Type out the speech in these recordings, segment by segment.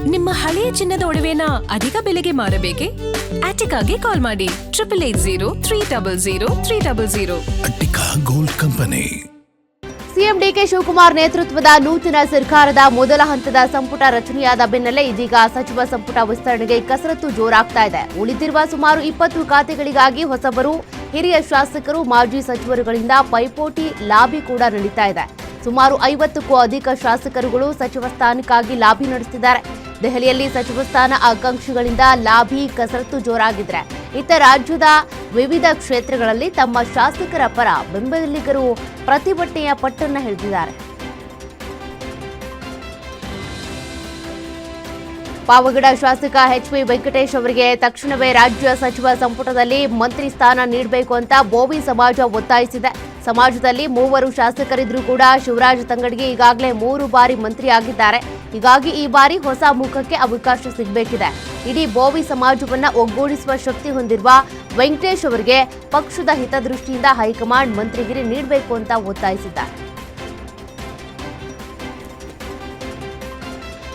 ನಿಮ್ಮ ಹಳೆಯ ಚಿನ್ನದ ಒಡವೆನ ಅಧಿಕ ಬೆಲೆಗೆ ಮಾರಬೇಕೆ? ಆಟಿಕಾಗೆ ಕಾಲ್ ಮಾಡಿ 8880 Attica gold company. CM DK Shivakumar ನೇತೃತ್ವದ ನೂತನ ಸರ್ಕಾರದ ಮೊದಲ ಹಂತದ ಸಂಪುಟ ರಚನೆಯಾದ ಬೆನ್ನಲ್ಲೇ ಇದೀಗ ಸಚಿವ ಸಂಪುಟ ವಿಸ್ತರಣೆಗೆ ಕಸರತ್ತು ಜೋರಾಗ್ತಾ ಇದೆ. ಉಳಿದಿರುವ ಸುಮಾರು 20 ಖಾತೆಗಳಿಗಾಗಿ ಹೊಸಬರು, ಹಿರಿಯ ಶಾಸಕರು, ಮಾಜಿ ಸಚಿವರುಗಳಿಂದ ಪೈಪೋಟಿ ಲಾಬಿ ಕೂಡ ನಡೀತಾ ಇದೆ. ಸುಮಾರು 50ಕ್ಕೂ ಅಧಿಕ ಶಾಸಕರುಗಳು ಸಚಿವ ಸ್ಥಾನಕ್ಕಾಗಿ ಲಾಬಿ ನಡೆಸುತ್ತಿದ್ದಾರೆ. ದೆಹಲಿಯಲ್ಲಿ ಸಚಿವ ಸ್ಥಾನ ಆಕಾಂಕ್ಷಿಗಳಿಂದ ಲಾಬಿ ಕಸರತ್ತು ಜೋರಾಗಿದ್ರೆ, ಇತ್ತ ರಾಜ್ಯದ ವಿವಿಧ ಕ್ಷೇತ್ರಗಳಲ್ಲಿ ತಮ್ಮ ಶಾಸಕರ ಪರ ಬೆಂಬಲಿಗರು ಪ್ರತಿಭಟನೆಯ ಪಟ್ಟನ್ನ ಹಿಡಿದಿದ್ದಾರೆ. ಪಾವಗಡ ಶಾಸಕ ಎಚ್.ವಿ. ವೆಂಕಟೇಶ್ ಅವರಿಗೆ ತಕ್ಷಣವೇ ರಾಜ್ಯ ಸಚಿವ ಸಂಪುಟದಲ್ಲಿ ಮಂತ್ರಿ ಸ್ಥಾನ ನೀಡಬೇಕು ಅಂತ ಬೋವಿ ಸಮಾಜ ಒತ್ತಾಯಿಸಿದೆ. ಸಮಾಜದಲ್ಲಿ 3 ಶಾಸಕರಿದ್ರೂ ಕೂಡ ಶಿವರಾಜ್ ತಂಗಡಿಗೆ ಈಗಾಗಲೇ 3 ಬಾರಿ ಮಂತ್ರಿಯಾಗಿದ್ದಾರೆ. ಹೀಗಾಗಿ ಈ ಬಾರಿ ಹೊಸ ಮುಖಕ್ಕೆ ಅವಕಾಶ ಸಿಗಬೇಕಿದೆ. ಇಡೀ ಬೋವಿ ಸಮಾಜವನ್ನ ಒಗ್ಗೂಡಿಸುವ ಶಕ್ತಿ ಹೊಂದಿರುವ ವೆಂಕಟೇಶ್ ಅವರಿಗೆ ಪಕ್ಷದ ಹಿತದೃಷ್ಟಿಯಿಂದ ಹೈಕಮಾಂಡ್ ಮಂತ್ರಿಗಿರಿ ನೀಡಬೇಕು ಅಂತ ಒತ್ತಾಯಿಸಿದ್ದಾರೆ.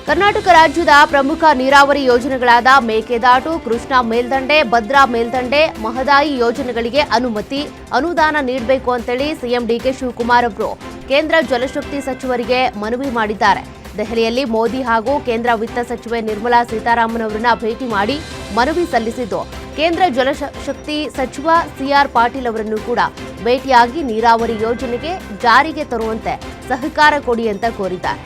ಕರ್ನಾಟಕ ರಾಜ್ಯದ ಪ್ರಮುಖ ನೀರಾವರಿ ಯೋಜನೆಗಳಾದ ಮೇಕೆದಾಟು, ಕೃಷ್ಣಾ ಮೇಲ್ದಂಡೆ, ಭದ್ರಾ ಮೇಲ್ದಂಡೆ, ಮಹದಾಯಿ ಯೋಜನೆಗಳಿಗೆ ಅನುದಾನ ನೀಡಬೇಕು ಅಂತೇಳಿ ಸಿಎಂ ಡಿಕೆ ಶಿವಕುಮಾರ್ ಅವರು ಕೇಂದ್ರ ಜಲಶಕ್ತಿ ಸಚಿವರಿಗೆ ಮನವಿ ಮಾಡಿದ್ದಾರೆ. ದೆಹಲಿಯಲ್ಲಿ ಮೋದಿ ಹಾಗೂ ಕೇಂದ್ರ ವಿತ್ತ ಸಚಿವೆ ನಿರ್ಮಲಾ ಸೀತಾರಾಮನ್ ಅವರನ್ನ ಭೇಟಿ ಮಾಡಿ ಮನವಿ ಸಲ್ಲಿಸಿದ್ದು, ಕೇಂದ್ರ ಜಲಶಕ್ತಿ ಸಚಿವ ಸಿಆರ್ ಪಾಟೀಲ್ ಅವರನ್ನು ಕೂಡ ಭೇಟಿಯಾಗಿ ನೀರಾವರಿ ಯೋಜನೆಗೆ ಜಾರಿಗೆ ತರುವಂತೆ ಸಹಕಾರ ಕೊಡಿ ಅಂತ ಕೋರಿದ್ದಾರೆ.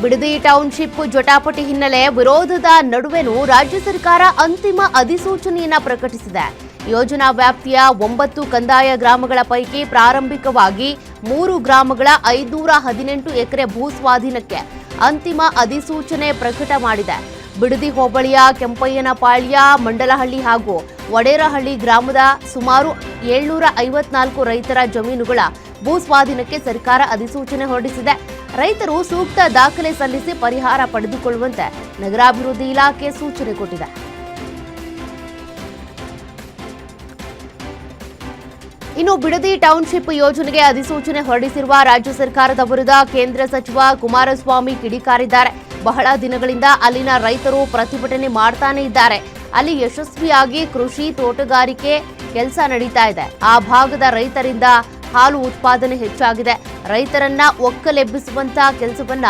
ಬಿಡದಿ ಟೌನ್ಶಿಪ್ ಜಟಾಪಟಿ ಹಿನ್ನೆಲೆ ವಿರೋಧದ ನಡುವೆನೂ ರಾಜ್ಯ ಸರ್ಕಾರ ಅಂತಿಮ ಅಧಿಸೂಚನೆಯನ್ನ ಪ್ರಕಟಿಸಿದೆ. ಯೋಜನಾ ವ್ಯಾಪ್ತಿಯ 9 ಕಂದಾಯ ಗ್ರಾಮಗಳ ಪೈಕಿ ಪ್ರಾರಂಭಿಕವಾಗಿ 3 ಗ್ರಾಮಗಳ 518 ಎಕರೆ ಭೂಸ್ವಾಧೀನಕ್ಕೆ ಅಂತಿಮ ಅಧಿಸೂಚನೆ ಪ್ರಕಟ ಮಾಡಿದೆ. ಬಿಡದಿ ಹೋಬಳಿಯ ಕೆಂಪಯ್ಯನಪಾಳ್ಯ, ಮಂಡಲಹಳ್ಳಿ ಹಾಗೂ ವಡೇರಹಳ್ಳಿ ಗ್ರಾಮದ ಸುಮಾರು 754 ರೈತರ ಜಮೀನುಗಳ ಭೂಸ್ವಾಧೀನಕ್ಕೆ ಸರ್ಕಾರ ಅಧಿಸೂಚನೆ ಹೊರಡಿಸಿದೆ. ರೈತರು ಸೂಕ್ತ ದಾಖಲೆ ಸಲ್ಲಿಸಿ ಪರಿಹಾರ ಪಡೆದುಕೊಳ್ಳುವಂತೆ ನಗರಾಭಿವೃದ್ಧಿ ಇಲಾಖೆ ಸೂಚನೆ ಕೊಟ್ಟಿದೆ. ಇನ್ನು ಬಿಡದಿ ಟೌನ್ಶಿಪ್ ಯೋಜನೆಗೆ ಅಧಿಸೂಚನೆ ಹೊರಡಿಸಿರುವ ರಾಜ್ಯ ಸರ್ಕಾರದ ವಿರುದ್ಧ ಕೇಂದ್ರ ಸಚಿವ ಕುಮಾರಸ್ವಾಮಿ ಕಿಡಿಕಾರಿದ್ದಾರೆ. ಬಹಳ ದಿನಗಳಿಂದ ಅಲ್ಲಿನ ರೈತರು ಪ್ರತಿಭಟನೆ ಮಾಡ್ತಾನೆ ಇದ್ದಾರೆ. ಅಲ್ಲಿ ಯಶಸ್ವಿಯಾಗಿ ಕೃಷಿ, ತೋಟಗಾರಿಕೆ ಕೆಲಸ ನಡೀತಾ ಇದೆ. ಆ ಭಾಗದ ರೈತರಿಂದ ಹಾಲು ಉತ್ಪಾದನೆ ಹೆಚ್ಚಾಗಿದೆ. ರೈತರನ್ನ ಒಕ್ಕಲೆಬ್ಬಿಸುವಂತ ಕೆಲಸವನ್ನ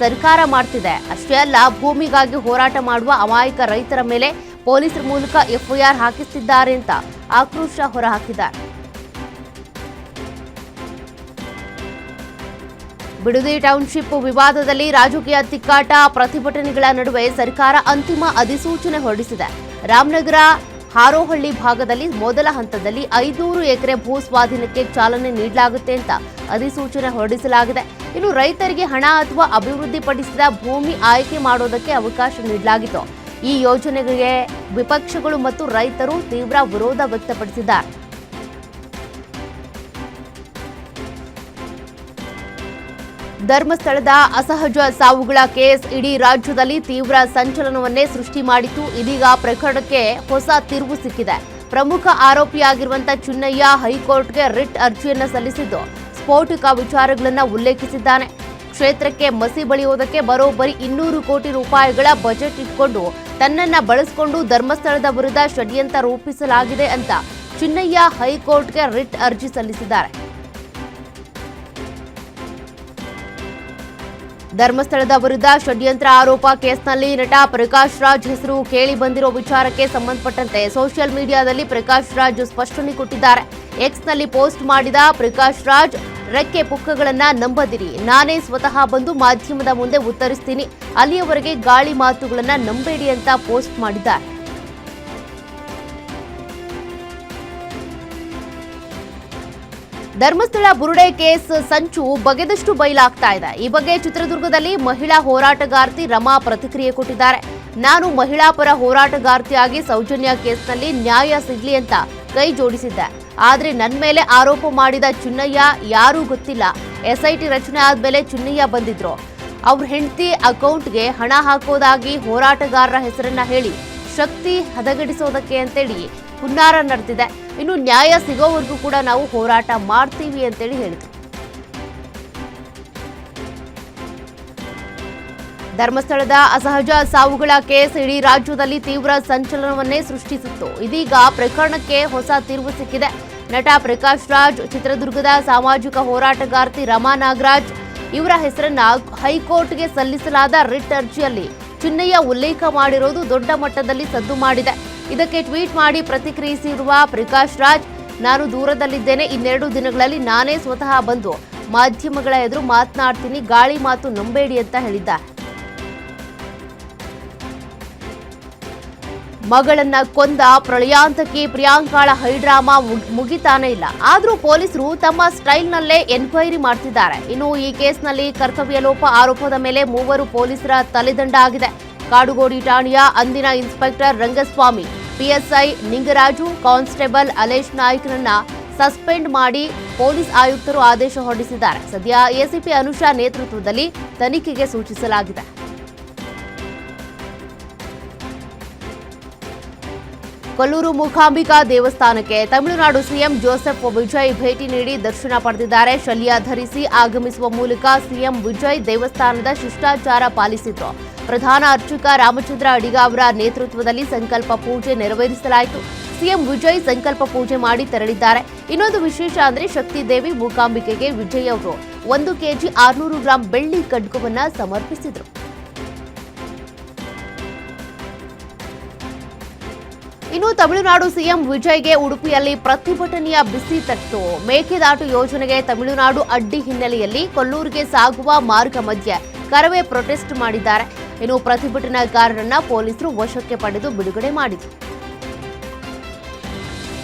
ಸರ್ಕಾರ ಮಾಡ್ತಿದೆ. ಅಷ್ಟೇ ಅಲ್ಲ, ಭೂಮಿಗಾಗಿ ಹೋರಾಟ ಮಾಡುವ ಅಮಾಯಕ ರೈತರ ಮೇಲೆ ಪೊಲೀಸರ ಮೂಲಕ ಎಫ್ಐಆರ್ ಹಾಕಿಸುತ್ತಿದ್ದಾರೆ ಅಂತ ಆಕ್ರೋಶ ಹೊರಹಾಕಿದ್ದಾರೆ. ಬಿಡದಿ ಟೌನ್ಶಿಪ್ ವಿವಾದದಲ್ಲಿ ರಾಜಕೀಯ ತಿಕ್ಕಾಟ, ಪ್ರತಿಭಟನೆಗಳ ನಡುವೆ ಸರ್ಕಾರ ಅಂತಿಮ ಅಧಿಸೂಚನೆ ಹೊರಡಿಸಿದೆ. ರಾಮನಗರ, ಹಾರೋಹಳ್ಳಿ ಭಾಗದಲ್ಲಿ ಮೊದಲ ಹಂತದಲ್ಲಿ 500 ಎಕರೆ ಭೂ ಸ್ವಾಧೀನಕ್ಕೆ ಚಾಲನೆ ನೀಡಲಾಗುತ್ತೆ ಅಂತ ಅಧಿಸೂಚನೆ ಹೊರಡಿಸಲಾಗಿದೆ. ಇನ್ನು ರೈತರಿಗೆ ಹಣ ಅಥವಾ ಅಭಿವೃದ್ಧಿಪಡಿಸಿದ ಭೂಮಿ ಆಯ್ಕೆ ಮಾಡೋದಕ್ಕೆ ಅವಕಾಶ ನೀಡಲಾಗಿತ್ತು. ಈ ಯೋಜನೆಗೆ ವಿಪಕ್ಷಗಳು ಮತ್ತು ರೈತರು ತೀವ್ರ ವಿರೋಧ ವ್ಯಕ್ತಪಡಿಸಿದ್ದಾರೆ. ಧರ್ಮಸ್ಥಳದ ಅಸಹಜ ಸಾವುಗಳ ಕೇಸ್ ಇಡೀ ರಾಜ್ಯದಲ್ಲಿ ತೀವ್ರ ಸಂಚಲನವನ್ನೇ ಸೃಷ್ಟಿ ಮಾಡಿತ್ತು. ಇದೀಗ ಪ್ರಕರಣಕ್ಕೆ ಹೊಸ ತಿರುವು ಸಿಕ್ಕಿದೆ. ಪ್ರಮುಖ ಆರೋಪಿಯಾಗಿರುವಂತಹ ಚಿನ್ನಯ್ಯ ಹೈಕೋರ್ಟ್ಗೆ ರಿಟ್ ಅರ್ಜಿಯನ್ನು ಸಲ್ಲಿಸಿದ್ದು, ಸ್ಫೋಟಕ ವಿಚಾರಗಳನ್ನು ಉಲ್ಲೇಖಿಸಿದ್ದಾನೆ. ಕ್ಷೇತ್ರಕ್ಕೆ ಮಸಿ ಬಳಿಯೋದಕ್ಕೆ ಬರೋಬ್ಬರಿ 200 ಕೋಟಿ ರೂಪಾಯಿಗಳ ಬಜೆಟ್ ಇಟ್ಕೊಂಡು ತನ್ನನ್ನ ಬಳಸಿಕೊಂಡು ಧರ್ಮಸ್ಥಳದ ವಿರುದ್ಧ ಷಡ್ಯಂತ್ರ ರೂಪಿಸಲಾಗಿದೆ ಅಂತ ಚಿನ್ನಯ್ಯ ಹೈಕೋರ್ಟ್ಗೆ ರಿಟ್ ಅರ್ಜಿ ಸಲ್ಲಿಸಿದ್ದಾರೆ. ಧರ್ಮಸ್ಥಳದ ವಿರುದ್ಧ ಷಡ್ಯಂತ್ರ ಆರೋಪ ಕೇಸ್ನಲ್ಲಿ ನಟ ಪ್ರಕಾಶ್ ರಾಜ್ ಹೆಸರು ಕೇಳಿ ಬಂದಿರೋ ವಿಚಾರಕ್ಕೆ ಸಂಬಂಧಪಟ್ಟಂತೆ ಸೋಷಿಯಲ್ ಮೀಡಿಯಾದಲ್ಲಿ ಪ್ರಕಾಶ್ ರಾಜ್ ಸ್ಪಷ್ಟನೆ ಕೊಟ್ಟಿದ್ದಾರೆ. ಎಕ್ಸ್ನಲ್ಲಿ ಪೋಸ್ಟ್ ಮಾಡಿದ ಪ್ರಕಾಶ್ ರಾಜ್, ರೆಕ್ಕೆ ಪುಕ್ಕಗಳನ್ನ ನಂಬದಿರಿ, ನಾನೇ ಸ್ವತಃ ಬಂದು ಮಾಧ್ಯಮದ ಮುಂದೆ ಉತ್ತರಿಸ್ತೀನಿ, ಅಲ್ಲಿಯವರೆಗೆ ಗಾಳಿ ಮಾತುಗಳನ್ನ ನಂಬೇಡಿ ಅಂತ ಪೋಸ್ಟ್ ಮಾಡಿದ್ದಾರೆ. ಧರ್ಮಸ್ಥಳ ಬುರುಡೆ ಕೇಸ್ ಸಂಚು ಬಗೆದಷ್ಟು ಬಯಲಾಗ್ತಾ ಇದೆ. ಈ ಬಗ್ಗೆ ಚಿತ್ರದುರ್ಗದಲ್ಲಿ ಮಹಿಳಾ ಹೋರಾಟಗಾರ್ತಿ ರಮಾ ಪ್ರತಿಕ್ರಿಯೆ ಕೊಟ್ಟಿದ್ದಾರೆ. ನಾನು ಮಹಿಳಾ ಪರ ಹೋರಾಟಗಾರ್ತಿಯಾಗಿ ಸೌಜನ್ಯ ಕೇಸ್ನಲ್ಲಿ ನ್ಯಾಯ ಸಿಗ್ಲಿ ಅಂತ ಕೈ ಜೋಡಿಸಿದ್ದೆ. ಆದ್ರೆ ನನ್ನ ಮೇಲೆ ಆರೋಪ ಮಾಡಿದ ಚಿನ್ನಯ್ಯ ಯಾರೂ ಗೊತ್ತಿಲ್ಲ. ಎಸ್ಐಟಿ ರಚನೆ ಆದ್ಮೇಲೆ ಚಿನ್ನಯ್ಯ ಬಂದಿದ್ರು. ಅವ್ರ ಹೆಂಡತಿ ಅಕೌಂಟ್ಗೆ ಹಣ ಹಾಕೋದಾಗಿ ಹೋರಾಟಗಾರರ ಹೆಸರನ್ನ ಹೇಳಿ ಶಕ್ತಿ ಹದಗೆಡಿಸೋದಕ್ಕೆ ಅಂತೇಳಿ ಹುನ್ನಾರ ನಡೆದಿದೆ. ಇನ್ನು ನ್ಯಾಯ ಸಿಗೋವರೆಗೂ ಕೂಡ ನಾವು ಹೋರಾಟ ಮಾಡ್ತೀವಿ ಅಂತೇಳಿ ಹೇಳಿದ್ರು. ಧರ್ಮಸ್ಥಳದ ಅಸಹಜ ಸಾವುಗಳ ಕೇಸ್ ಇಡೀ ರಾಜ್ಯದಲ್ಲಿ ತೀವ್ರ ಸಂಚಲನವನ್ನೇ ಸೃಷ್ಟಿಸಿತ್ತು. ಇದೀಗ ಪ್ರಕರಣಕ್ಕೆ ಹೊಸ ತಿರುವು ಸಿಕ್ಕಿದೆ. ನಟ ಪ್ರಕಾಶ್ ರಾಜ್, ಚಿತ್ರದುರ್ಗದ ಸಾಮಾಜಿಕ ಹೋರಾಟಗಾರ್ತಿ ರಮಾ ನಾಗರಾಜ್ ಇವರ ಹೆಸರನ್ನ ಹೈಕೋರ್ಟ್ಗೆ ಸಲ್ಲಿಸಲಾದ ರಿಟ್ ಅರ್ಜಿಯಲ್ಲಿ ಚಿನ್ನಯ್ಯ ಉಲ್ಲೇಖ ಮಾಡಿರೋದು ದೊಡ್ಡ ಮಟ್ಟದಲ್ಲಿ ಸದ್ದು ಮಾಡಿದೆ. ಇದಕ್ಕೆ ಟ್ವೀಟ್ ಮಾಡಿ ಪ್ರತಿಕ್ರಿಯಿಸಿರುವ ಪ್ರಕಾಶ್ ರಾಜ್, ನಾನು ದೂರದಲ್ಲಿದ್ದೇನೆ, ಇನ್ನೆರಡು ದಿನಗಳಲ್ಲಿ ನಾನೇ ಸ್ವತಃ ಬಂದು ಮಾಧ್ಯಮಗಳ ಎದುರು ಮಾತನಾಡ್ತೀನಿ, ಗಾಳಿ ಮಾತು ನಂಬೇಡಿ ಅಂತ ಹೇಳಿದ್ದಾರೆ. ಮಗಳನ್ನ ಕೊಂದ ಪ್ರಳಯಾಂತಕಿ ಪ್ರಿಯಾಂಕಾಳ ಹೈಡ್ರಾಮಾ ಮುಗಿತಾನೇ ಇಲ್ಲ. ಆದ್ರೂ ಪೊಲೀಸರು ತಮ್ಮ ಸ್ಟೈಲ್ನಲ್ಲೇ ಎನ್ಕ್ವೈರಿ ಮಾಡ್ತಿದ್ದಾರೆ. ಇನ್ನು ಈ ಕೇಸ್ನಲ್ಲಿ ಕರ್ತವ್ಯ ಲೋಪ ಆರೋಪದ ಮೇಲೆ 3 ಪೊಲೀಸರ ತಲೆದಂಡ ಆಗಿದೆ. ಕಾಡುಗೋಡಿ ಠಾಣೆಯ ಅಂದಿನ inspector Rangaswamy, PSI Ningaraju, constable Alesh ನಾಯ್ಕರನ್ನ ಸಸ್ಪೆಂಡ್ ಮಾಡಿ ಪೊಲೀಸ್ ಆಯುಕ್ತರು ಆದೇಶ ಹೊರಡಿಸಿದ್ದಾರೆ. ಸದ್ಯ ಎಸಿಪಿ ಅನುಷಾ ನೇತೃತ್ವದಲ್ಲಿ ತನಿಖೆಗೆ ಸೂಚಿಸಲಾಗಿದೆ. ಕೊಲ್ಲೂರು ಮೂಕಾಂಬಿಕಾ ದೇವಸ್ಥಾನಕ್ಕೆ ತಮಿಳುನಾಡು ಸಿಎಂ ಜೋಸೆಫ್ ವಿಜಯ್ ಭೇಟಿ ನೀಡಿ ದರ್ಶನ ಪಡೆದಿದ್ದಾರೆ. ಶಲ್ಯ ಧರಿಸಿ ಆಗಮಿಸುವ ಮೂಲಕ ಸಿಎಂ ವಿಜಯ್ ದೇವಸ್ಥಾನದ ಶಿಷ್ಟಾಚಾರ ಪಾಲಿಸಿದ್ರು. ಪ್ರಧಾನ ಅರ್ಚಕ ರಾಮಚಂದ್ರ ಅಡಿಗ ಅವರ ನೇತೃತ್ವದಲ್ಲಿ ಸಂಕಲ್ಪ ಪೂಜೆ ನೆರವೇರಿಸಲಾಯಿತು. ಸಿಎಂ ವಿಜಯ್ ಸಂಕಲ್ಪ ಪೂಜೆ ಮಾಡಿ ತೆರಳಿದ್ದಾರೆ. ಇನ್ನೊಂದು ವಿಶೇಷ ಅಂದ್ರೆ ಶಕ್ತಿ ದೇವಿ ಮೂಕಾಂಬಿಕೆಗೆ ವಿಜಯ್ ಅವರು 1 ಕೆಜಿ 600 ಗ್ರಾಂ ಬೆಳ್ಳಿ ಖಡ್ಗವನ್ನ ಸಮರ್ಪಿಸಿದರು. ಇನ್ನು ತಮಿಳುನಾಡು ಸಿಎಂ ವಿಜಯ್ಗೆ ಉಡುಪಿಯಲ್ಲಿ ಪ್ರತಿಭಟನೆಯ ಬಿಸಿ ತಟ್ಟಿತು. ಮೇಕೆದಾಟು ಯೋಜನೆಗೆ ತಮಿಳುನಾಡು ಅಡ್ಡಿ ಹಿನ್ನೆಲೆಯಲ್ಲಿ ಕೊಲ್ಲೂರಿಗೆ ಸಾಗುವ ಮಾರ್ಗ ಮಧ್ಯೆ ಕರವೇ ಪ್ರೊಟೆಸ್ಟ್ ಮಾಡಿದ್ದಾರೆ. ಇನ್ನು ಪ್ರತಿಭಟನಾಕಾರರನ್ನ ಪೊಲೀಸರು ವಶಕ್ಕೆ ಪಡೆದು ಬಿಡುಗಡೆ ಮಾಡಿದರು.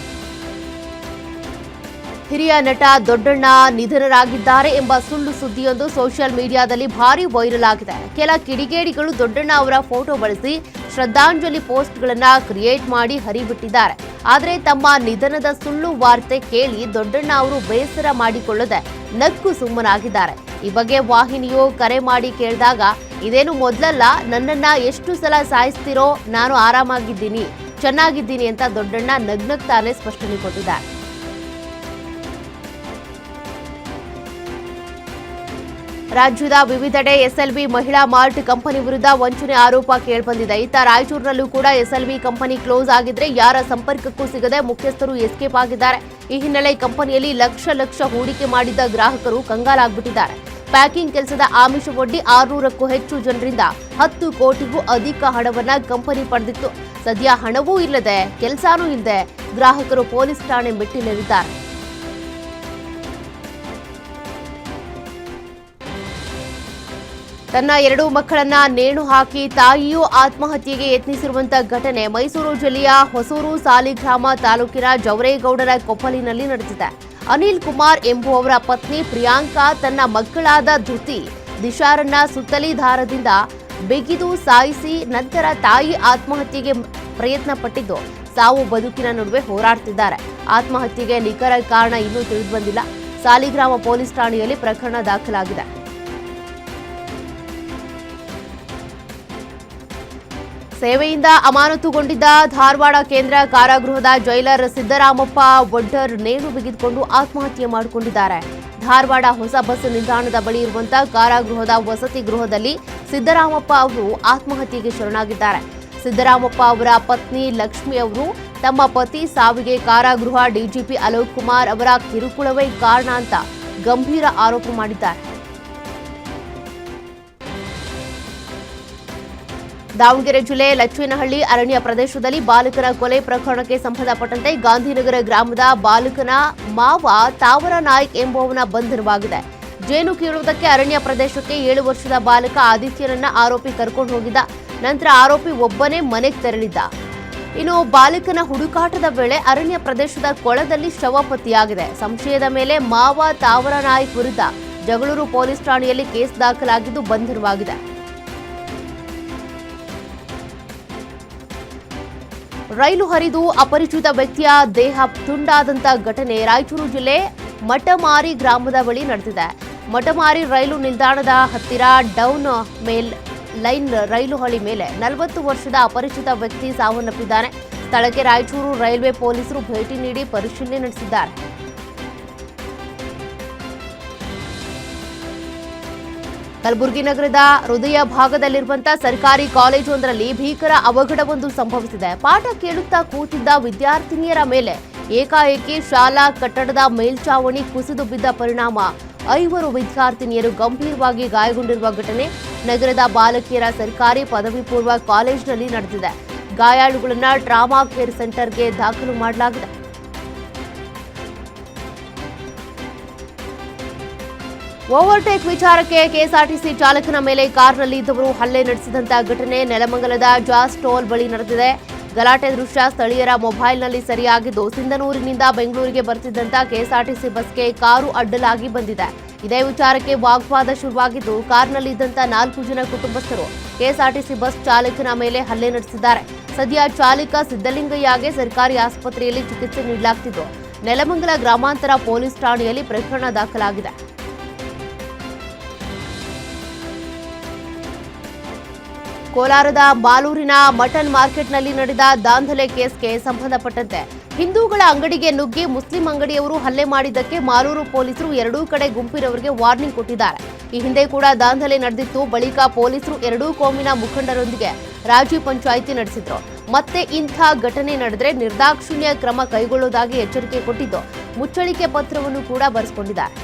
ಹಿರಿಯ ನಟ ದೊಡ್ಡಣ್ಣ ನಿಧನರಾಗಿದ್ದಾರೆ ಎಂಬ ಸುಳ್ಳು ಸುದ್ದಿಯೊಂದು ಸೋಷಿಯಲ್ ಮೀಡಿಯಾದಲ್ಲಿ ಭಾರಿ ವೈರಲ್ ಆಗಿದೆ. ಕೆಲ ಕಿಡಿಗೇಡಿಗಳು ದೊಡ್ಡಣ್ಣ ಅವರ ಫೋಟೋ ಬಳಸಿ ಶ್ರದ್ಧಾಂಜಲಿ ಪೋಸ್ಟ್ಗಳನ್ನ ಕ್ರಿಯೇಟ್ ಮಾಡಿ ಹರಿಬಿಟ್ಟಿದ್ದಾರೆ. ಆದರೆ ತಮ್ಮ ನಿಧನದ ಸುಳ್ಳು ವಾರ್ತೆ ಕೇಳಿ ದೊಡ್ಡಣ್ಣ ಅವರು ಬೇಸರ ಮಾಡಿಕೊಳ್ಳದೆ ನಕ್ಕು ಸುಮ್ಮನಾಗಿದ್ದಾರೆ. ಈ ಬಗ್ಗೆ ವಾಹಿನಿಯು ಕರೆ ಮಾಡಿ ಕೇಳಿದಾಗ, ಇದೇನು ಮೊದಲಲ್ಲ, ನನ್ನನ್ನ ಎಷ್ಟು ಸಲ ಸಾಯಿಸ್ತಿರೋ, ನಾನು ಆರಾಮಾಗಿದ್ದೀನಿ, ಚೆನ್ನಾಗಿದ್ದೀನಿ ಅಂತ ದೊಡ್ಡಣ್ಣ ನಗ್ನಗ್ತಾನೆ ಸ್ಪಷ್ಟನೆ ಕೊಟ್ಟಿದ್ದಾರೆ. ರಾಜ್ಯದ ವಿವಿಧೆಡೆ ಎಸ್ಎಲ್ವಿ ಮಹಿಳಾ ಮಾರ್ಟ್ ಕಂಪನಿ ವಿರುದ್ಧ ವಂಚನೆ ಆರೋಪ ಕೇಳಿಬಂದಿದೆ. ಇತ್ತ ರಾಯಚೂರಿನಲ್ಲೂ ಕೂಡ ಎಸ್ಎಲ್ವಿ ಕಂಪನಿ ಕ್ಲೋಸ್ ಆಗಿದ್ರೆ ಯಾರ ಸಂಪರ್ಕಕ್ಕೂ ಸಿಗದೆ ಮುಖ್ಯಸ್ಥರು ಎಸ್ಕೇಪ್ ಆಗಿದ್ದಾರೆ. ಈ ಹಿನ್ನೆಲೆ ಕಂಪನಿಯಲ್ಲಿ ಲಕ್ಷ ಹೂಡಿಕೆ ಮಾಡಿದ್ದ ಗ್ರಾಹಕರು ಕಂಗಾಲಾಗ್ಬಿಟ್ಟಿದ್ದಾರೆ. ಪ್ಯಾಕಿಂಗ್ ಕೆಲಸದ ಆಮಿಷವೊಡ್ಡಿ 600ಕ್ಕೂ ಹೆಚ್ಚು ಜನರಿಂದ 10 ಕೋಟಿಗೂ ಅಧಿಕ ಹಣವನ್ನ ಕಂಪನಿ ಪಡೆದಿತ್ತು. ಸದ್ಯ ಹಣವೂ ಇಲ್ಲದೆ ಕೆಲಸನೂ ಇಲ್ಲದೆ ಗ್ರಾಹಕರು ಪೊಲೀಸ್ ಠಾಣೆ ಮೆಟ್ಟಿಲೇರಿದ್ದಾರೆ. ತನ್ನ 2 ಮಕ್ಕಳನ್ನ ನೇಣು ಹಾಕಿ ತಾಯಿಯೂ ಆತ್ಮಹತ್ಯೆಗೆ ಯತ್ನಿಸಿರುವಂತಹ ಘಟನೆ ಮೈಸೂರು ಜಿಲ್ಲೆಯ ಹೊಸೂರು ಸಾಲಿಗ್ರಾಮ ತಾಲೂಕಿನ ಜವರೇಗೌಡರ ಕೊಪ್ಪಲಿನಲ್ಲಿ ನಡೆದಿದೆ. ಅನಿಲ್ ಕುಮಾರ್ ಎಂಬುವವರ ಪತ್ನಿ ಪ್ರಿಯಾಂಕಾ ತನ್ನ ಮಕ್ಕಳಾದ ಧೃತಿ, ದಿಶಾರನ್ನ ಸುತ್ತಲಿ ದಾರದಿಂದ ಬಿಗಿದು ಸಾಯಿಸಿ ನಂತರ ತಾಯಿ ಆತ್ಮಹತ್ಯೆಗೆ ಪ್ರಯತ್ನ ಪಟ್ಟಿದ್ದು ಸಾವು ಬದುಕಿನ ನಡುವೆ ಹೋರಾಡ್ತಿದ್ದಾರೆ. ಆತ್ಮಹತ್ಯೆಗೆ ನಿಖರ ಕಾರಣ ಇನ್ನೂ ತಿಳಿದುಬಂದಿಲ್ಲ. ಸಾಲಿಗ್ರಾಮ ಪೊಲೀಸ್ ಠಾಣೆಯಲ್ಲಿ ಪ್ರಕರಣ ದಾಖಲಾಗಿದೆ. ಸೇವೆಯಿಂದ ಅಮಾನತುಗೊಂಡಿದ್ದ ಧಾರವಾಡ ಕೇಂದ್ರ ಕಾರಾಗೃಹದ ಜೈಲರ್ ಸಿದ್ದರಾಮಪ್ಪ ಒಡ್ಡರ್ ನೇಣು ಬಿಗಿದುಕೊಂಡು ಆತ್ಮಹತ್ಯೆ ಮಾಡಿಕೊಂಡಿದ್ದಾರೆ. ಧಾರವಾಡ ಹೊಸ ಬಸ್ ನಿಲ್ದಾಣದ ಬಳಿ ಇರುವಂತಹ ಕಾರಾಗೃಹದ ವಸತಿ ಗೃಹದಲ್ಲಿ ಸಿದ್ದರಾಮಪ್ಪ ಅವರು ಆತ್ಮಹತ್ಯೆಗೆ ಶರಣಾಗಿದ್ದಾರೆ. ಸಿದ್ದರಾಮಪ್ಪ ಅವರ ಪತ್ನಿ ಲಕ್ಷ್ಮಿ ಅವರು ತಮ್ಮ ಪತಿ ಸಾವಿಗೆ ಕಾರಾಗೃಹ ಡಿಜಿಪಿ ಅಲೋಕ್ ಕುಮಾರ್ ಅವರ ಕಿರುಕುಳವೇ ಕಾರಣ ಅಂತ ಗಂಭೀರ ಆರೋಪ ಮಾಡಿದ್ದಾರೆ. ದಾವಣಗೆರೆ ಜಿಲ್ಲೆ ಲಚ್ಚೇನಹಳ್ಳಿ ಅರಣ್ಯ ಪ್ರದೇಶದಲ್ಲಿ ಬಾಲಕನ ಕೊಲೆ ಪ್ರಕರಣಕ್ಕೆ ಸಂಬಂಧಪಟ್ಟಂತೆ ಗಾಂಧಿನಗರ ಗ್ರಾಮದ ಬಾಲಕನ ಮಾವ ತಾವರ ನಾಯ್ಕ್ ಎಂಬುವವನ ಬಂಧನವಾಗಿದೆ. ಜೇನು ಕೀಳುವುದಕ್ಕೆ ಅರಣ್ಯ ಪ್ರದೇಶಕ್ಕೆ 7 ವರ್ಷದ ಬಾಲಕ ಆದಿತ್ಯನನ್ನ ಆರೋಪಿ ಕರ್ಕೊಂಡು ಹೋಗಿದ್ದ. ನಂತರ ಆರೋಪಿ ಒಬ್ಬನೇ ಮನೆಗೆ ತೆರಳಿದ್ದ. ಇನ್ನು ಬಾಲಕನ ಹುಡುಕಾಟದ ವೇಳೆ ಅರಣ್ಯ ಪ್ರದೇಶದ ಕೊಳದಲ್ಲಿ ಶವ ಪತ್ತೆಯಾಗಿದೆ. ಸಂಶಯದ ಮೇಲೆ ಮಾವ ತಾವರ ನಾಯ್ಕ್ ವಿರುದ್ಧ ಜಗಳೂರು ಪೊಲೀಸ್ ಠಾಣೆಯಲ್ಲಿ ಕೇಸ್ ದಾಖಲಾಗಿದ್ದು ಬಂಧನವಾಗಿದೆ. ರೈಲು ಹರಿದು ಅಪರಿಚಿತ ವ್ಯಕ್ತಿಯ ದೇಹ ತುಂಡಾದಂತ ಘಟನೆ ರಾಯಚೂರು ಜಿಲ್ಲೆ ಮಠಮಾರಿ ಗ್ರಾಮದ ಬಳಿ ನಡೆದಿದೆ. ಮಠಮಾರಿ ರೈಲು ನಿಲ್ದಾಣದ ಹತ್ತಿರ ಡೌನ್ ಲೈನ್ ರೈಲು ಹಳಿ ಮೇಲೆ 40 ವರ್ಷದ ಅಪರಿಚಿತ ವ್ಯಕ್ತಿ ಸಾವನ್ನಪ್ಪಿದ್ದಾನೆ. ಸ್ಥಳಕ್ಕೆ ರಾಯಚೂರು ರೈಲ್ವೆ ಪೊಲೀಸರು ಭೇಟಿ ನೀಡಿ ಪರಿಶೀಲನೆ ನಡೆಸಿದ್ದಾರೆ. ಕಲಬುರಗಿ ನಗರದ ಹೃದಯ ಭಾಗದಲ್ಲಿರುವಂತಹ ಸರ್ಕಾರಿ ಕಾಲೇಜೊಂದರಲ್ಲಿ ಭೀಕರ ಅವಘಡವೊಂದು ಸಂಭವಿಸಿದೆ. ಪಾಠ ಕೇಳುತ್ತಾ ಕೂತಿದ್ದ ವಿದ್ಯಾರ್ಥಿನಿಯರ ಮೇಲೆ ಏಕಾಏಕಿ ಶಾಲಾ ಕಟ್ಟಡದ ಮೇಲ್ಚಾವಣಿ ಕುಸಿದು ಬಿದ್ದ ಪರಿಣಾಮ 5 ವಿದ್ಯಾರ್ಥಿನಿಯರು ಗಂಭೀರವಾಗಿ ಗಾಯಗೊಂಡಿರುವ ಘಟನೆ ನಗರದ ಬಾಲಕಿಯರ ಸರ್ಕಾರಿ ಪದವಿ ಪೂರ್ವ ಕಾಲೇಜಿನಲ್ಲಿ ನಡೆದಿದೆ. ಗಾಯಾಳುಗಳನ್ನು ಟ್ರಾಮಾ ಕೇರ್ ಸೆಂಟರ್ಗೆ ದಾಖಲು ಮಾಡಲಾಗಿದೆ. ಓವರ್ಟೇಕ್ ವಿಚಾರಕ್ಕೆ ಕೆಎಸ್ಆರ್ಟಿಸಿ ಚಾಲಕನ ಮೇಲೆ ಕಾರ್ನಲ್ಲಿ ಇದ್ದವರು ಹಲ್ಲೆ ನಡೆಸಿದಂತಹ ಘಟನೆ ನೆಲಮಂಗಲದ ಜಾಸ್ ಟೋಲ್ ಬಳಿ ನಡೆದಿದೆ. ಗಲಾಟೆ ದೃಶ್ಯ ಸ್ಥಳೀಯರ ಮೊಬೈಲ್ನಲ್ಲಿ ಸೆರೆಯಾಗಿದ್ದು, ಸಿಂಧನೂರಿನಿಂದ ಬೆಂಗಳೂರಿಗೆ ಬರ್ತಿದ್ದಂತ ಕೆಎಸ್ಆರ್ಟಿಸಿ ಬಸ್ಗೆ ಕಾರು ಅಡ್ಡಲಾಗಿ ಬಂದಿದೆ. ಇದೇ ವಿಚಾರಕ್ಕೆ ವಾಗ್ವಾದ ಶುರುವಾಗಿದ್ದು, ಕಾರ್ನಲ್ಲಿ ಇದ್ದಂತ 4 ಜನ ಕುಟುಂಬಸ್ಥರು ಕೆಎಸ್ಆರ್ಟಿಸಿ ಬಸ್ ಚಾಲಕನ ಮೇಲೆ ಹಲ್ಲೆ ನಡೆಸಿದ್ದಾರೆ. ಸದ್ಯ ಚಾಲಕ ಸಿದ್ದಲಿಂಗಯ್ಯಗೆ ಸರ್ಕಾರಿ ಆಸ್ಪತ್ರೆಯಲ್ಲಿ ಚಿಕಿತ್ಸೆ ನೀಡಲಾಗುತ್ತಿದ್ದು, ನೆಲಮಂಗಲ ಗ್ರಾಮಾಂತರ ಪೊಲೀಸ್ ಠಾಣೆಯಲ್ಲಿ ಪ್ರಕರಣ ದಾಖಲಾಗಿದೆ. ಕೋಲಾರದ ಮಾಲೂರಿನ ಮಟನ್ ಮಾರ್ಕೆಟ್ನಲ್ಲಿ ನಡೆದ ದಾಂಧಲೆ ಕೇಸ್ಗೆ ಸಂಬಂಧಪಟ್ಟಂತೆ ಹಿಂದೂಗಳ ಅಂಗಡಿಗೆ ನುಗ್ಗಿ ಮುಸ್ಲಿಂ ಅಂಗಡಿಯವರು ಹಲ್ಲೆ ಮಾಡಿದ್ದಕ್ಕೆ ಮಾಲೂರು ಪೊಲೀಸರು ಎರಡೂ ಕಡೆ ಗುಂಪಿನವರಿಗೆ ವಾರ್ನಿಂಗ್ ಕೊಟ್ಟಿದ್ದಾರೆ. ಈ ಹಿಂದೆ ಕೂಡ ದಾಂಧಲೆ ನಡೆದಿತ್ತು. ಬಳಿಕ ಪೊಲೀಸರು ಎರಡೂ ಕೋಮಿನ ಮುಖಂಡರೊಂದಿಗೆ ರಾಜಿ ಪಂಚಾಯಿತಿ ನಡೆಸಿದ್ರು. ಮತ್ತೆ ಇಂಥ ಘಟನೆ ನಡೆದರೆ ನಿರ್ದಾಕ್ಷಿಣ್ಯ ಕ್ರಮ ಕೈಗೊಳ್ಳುವುದಾಗಿ ಎಚ್ಚರಿಕೆ ಕೊಟ್ಟಿದ್ದು, ಮುಚ್ಚಳಿಕೆ ಪತ್ರವನ್ನು ಕೂಡ ಬರೆಸಿಕೊಂಡಿದ್ದಾರೆ.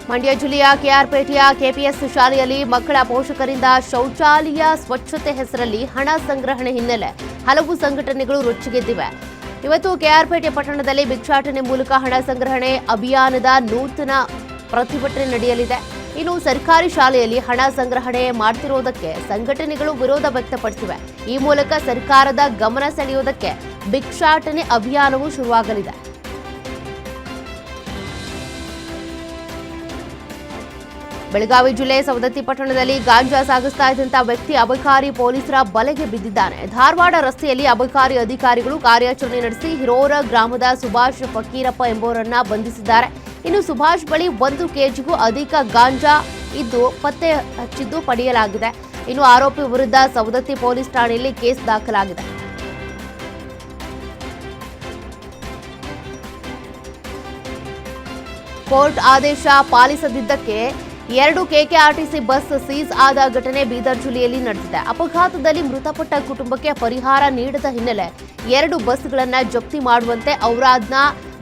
ಮಂಡ್ಯ ಜಿಲ್ಲೆಯ ಕೆಆರ್ಪೇಟೆಯ ಕೆಪಿಎಸ್ ಶಾಲೆಯಲ್ಲಿ ಮಕ್ಕಳ ಪೋಷಕರಿಂದ ಶೌಚಾಲಯ ಸ್ವಚ್ಛತೆ ಹೆಸರಲ್ಲಿ ಹಣ ಸಂಗ್ರಹಣೆ ಹಿನ್ನೆಲೆ ಹಲವು ಸಂಘಟನೆಗಳು ರೊಚ್ಚಿಗೆದ್ದಿವೆ. ಇವತ್ತು ಕೆಆರ್ಪೇಟೆ ಪಟ್ಟಣದಲ್ಲಿ ಭಿಕ್ಷಾಟನೆ ಮೂಲಕ ಹಣ ಸಂಗ್ರಹಣೆ ಅಭಿಯಾನದ ನೂತನ ಪ್ರತಿಭಟನೆ ನಡೆಯಲಿದೆ. ಇನ್ನು ಸರ್ಕಾರಿ ಶಾಲೆಯಲ್ಲಿ ಹಣ ಸಂಗ್ರಹಣೆ ಮಾಡ್ತಿರೋದಕ್ಕೆ ಸಂಘಟನೆಗಳು ವಿರೋಧ ವ್ಯಕ್ತಪಡಿಸಿವೆ. ಈ ಮೂಲಕ ಸರ್ಕಾರದ ಗಮನ ಸೆಳೆಯುವುದಕ್ಕೆ ಭಿಕ್ಷಾಟನೆ ಅಭಿಯಾನವೂ ಶುರುವಾಗಲಿದೆ. ಬೆಳಗಾವಿ ಜಿಲ್ಲೆ ಸವದತ್ತಿ ಪಟ್ಟಣದಲ್ಲಿ ಗಾಂಜಾ ಸಾಗಿಸ್ತಾ ಇದ್ದಂತಹ ವ್ಯಕ್ತಿ ಅಬಕಾರಿ ಪೊಲೀಸರ ಬಲೆಗೆ ಬಿದ್ದಿದ್ದಾನೆ. ಧಾರವಾಡ ರಸ್ತೆಯಲ್ಲಿ ಅಬಕಾರಿ ಅಧಿಕಾರಿಗಳು ಕಾರ್ಯಾಚರಣೆ ನಡೆಸಿ ಹಿರೋರ ಗ್ರಾಮದ ಸುಭಾಷ್ ಫಕೀರಪ್ಪ ಎಂಬುವರನ್ನ ಬಂಧಿಸಿದ್ದಾರೆ. ಇನ್ನು ಸುಭಾಷ್ ಬಳಿ 1 ಕೆಜಿಗೂ ಅಧಿಕ ಗಾಂಜಾ ಇದ್ದು ಪತ್ತೆ ಹಚ್ಚಿದ್ದು ಪಡೆಯಲಾಗಿದೆ. ಇನ್ನು ಆರೋಪಿ ವಿರುದ್ಧ ಸವದತ್ತಿ ಪೊಲೀಸ್ ಠಾಣೆಯಲ್ಲಿ ಕೇಸ್ ದಾಖಲಾಗಿದೆ. ಕೋರ್ಟ್ ಆದೇಶ ಪಾಲಿಸದಿದ್ದಕ್ಕೆ 2 ಕೆಕೆಆರ್ಟಿಸಿ ಬಸ್ ಸೀಸ್ ಆದ ಘಟನೆ ಬೀದರ್ ಜಿಲ್ಲೆಯಲ್ಲಿ ನಡೆದಿದೆ. ಅಪಘಾತದಲ್ಲಿ ಮೃತಪಟ್ಟ ಕುಟುಂಬಕ್ಕೆ ಪರಿಹಾರ ನೀಡದ ಹಿನ್ನೆಲೆ 2 ಬಸ್ಗಳನ್ನು ಜಪ್ತಿ ಮಾಡುವಂತೆ ಔರಾದ್ನ